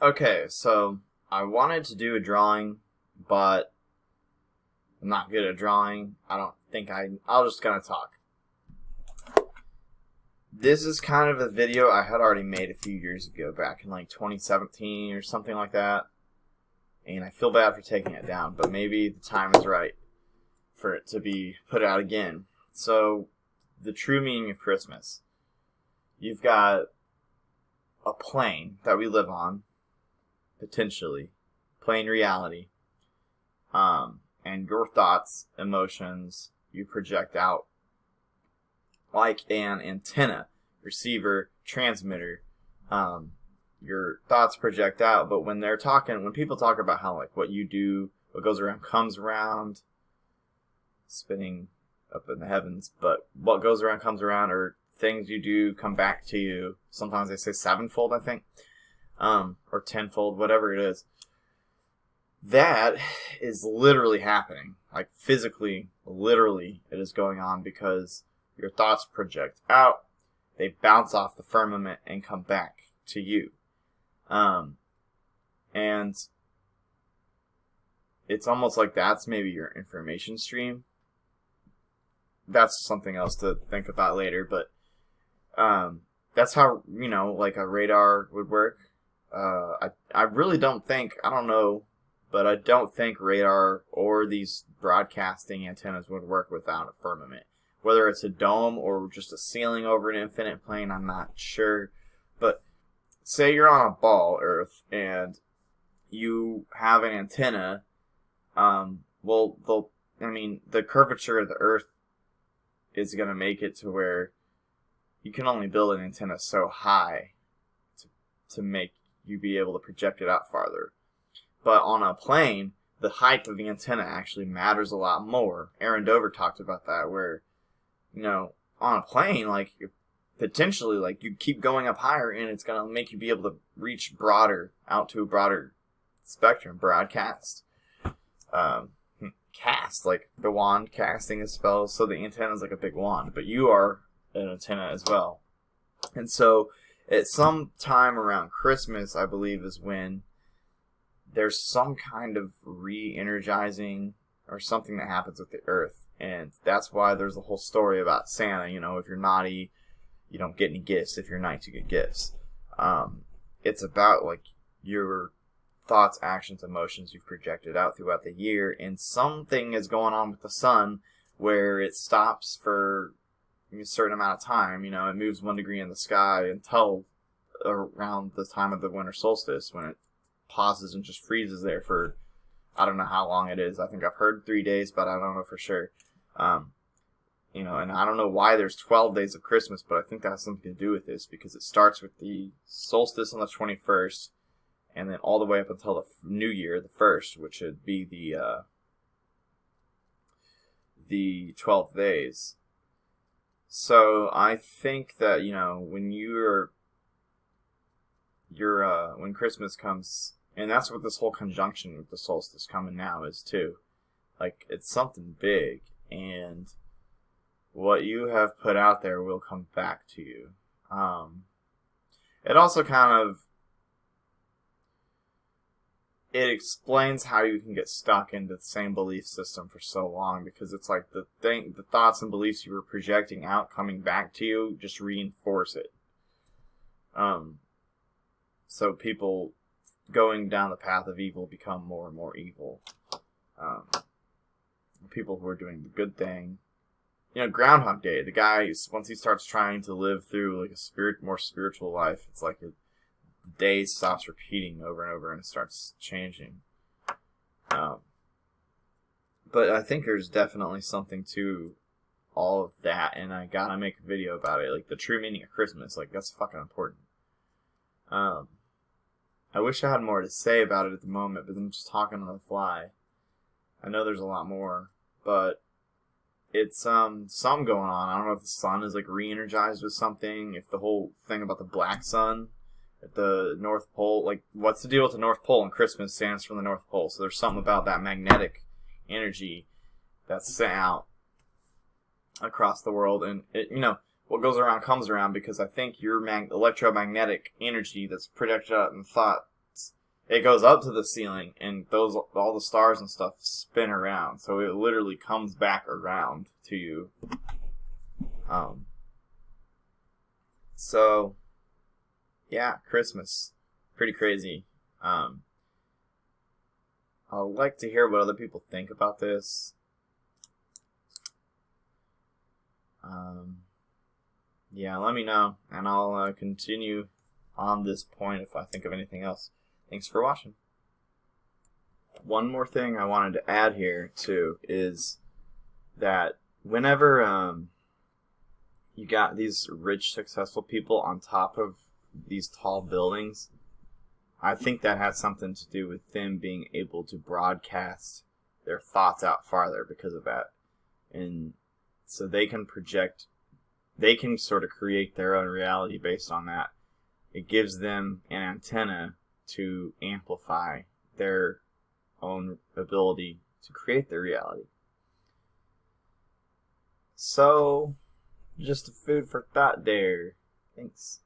Okay, so I wanted to do a drawing, but I'm not good at drawing. I don't think I'll just kind of talk. This is kind of a video I had already made a few years ago, back in like 2017 or something like that. And I feel bad for taking it down, but maybe the time is right for it to be put out again. So, the true meaning of Christmas. You've got a plane that we live on, potentially, plain reality, and your thoughts, emotions, you project out like an antenna, receiver, transmitter. Your thoughts project out, but when people talk about how like what you do, what goes around comes around, spinning up in the heavens, but what goes around comes around, or things you do come back to you. Sometimes they say sevenfold, I think, or tenfold, whatever it is. That is literally happening, like physically, literally, it is going on because your thoughts project out, they bounce off the firmament and come back to you. And it's almost like that's maybe your information stream. That's something else to think about later, but that's how, like a radar would work. I really don't think, I don't know, but I don't think radar or these broadcasting antennas would work without a firmament. Whether it's a dome or just a ceiling over an infinite plane, I'm not sure. But say you're on a ball, Earth, and you have an antenna. The curvature of the Earth is going to make it to where you can only build an antenna so high to make you be able to project it out farther. But on a plane, the height of the antenna actually matters a lot more. Aaron Dover talked about that, where, on a plane, like, potentially, like, you keep going up higher, and it's going to make you be able to reach out to a broader spectrum, broadcast. Cast, like the wand casting is spelled, so the antenna is like a big wand, but you are an antenna as well. And so, at some time around Christmas, I believe, is when there's some kind of re-energizing or something that happens with the Earth. And that's why there's a whole story about Santa. If you're naughty, you don't get any gifts. If you're nice, you get gifts. It's about, like, your thoughts, actions, emotions you've projected out throughout the year. And something is going on with the sun where it stops for a certain amount of time. It moves 1 degree in the sky until around the time of the winter solstice, when it pauses and just freezes there for, I don't know how long it is. I think I've heard 3 days, but I don't know for sure. And I don't know why there's 12 days of Christmas, but I think that has something to do with this, because it starts with the solstice on the 21st, and then all the way up until the New Year, the 1st, which would be the 12 days. So I think that, when Christmas comes, and that's what this whole conjunction with the solstice coming now is too. Like, it's something big, and what you have put out there will come back to you. It also it explains how you can get stuck into the same belief system for so long, because it's like the thoughts and beliefs you were projecting out coming back to you just reinforce it. So people going down the path of evil become more and more evil. People who are doing the good thing, Groundhog Day. The guy, once he starts trying to live through like a more spiritual life, it's like the day stops repeating over and over, and it starts changing. But I think there's definitely something to all of that, and I gotta make a video about it. Like, the true meaning of Christmas, like, that's fucking important. I wish I had more to say about it at the moment, but I'm just talking on the fly. I know there's a lot more, but it's something going on. I don't know if the sun is like re-energized with something, if the whole thing about the black sun at the North Pole, like, what's the deal with the North Pole and Christmas stands from the North Pole? So there's something about that magnetic energy that's sent out across the world, and it, what goes around comes around, because I think your electromagnetic energy that's projected out in thoughts it goes up to the ceiling, and all the stars and stuff spin around. So it literally comes back around to you. So yeah, Christmas, pretty crazy. I'd like to hear what other people think about this. Yeah, let me know, and I'll continue on this point if I think of anything else. Thanks for watching. One more thing I wanted to add here, too, is that whenever you got these rich, successful people on top of these tall buildings, I think that has something to do with them being able to broadcast their thoughts out farther because of that. And so they can project, they can sort of create their own reality based on that. It gives them an antenna to amplify their own ability to create their reality. So, just a food for thought there. Thanks.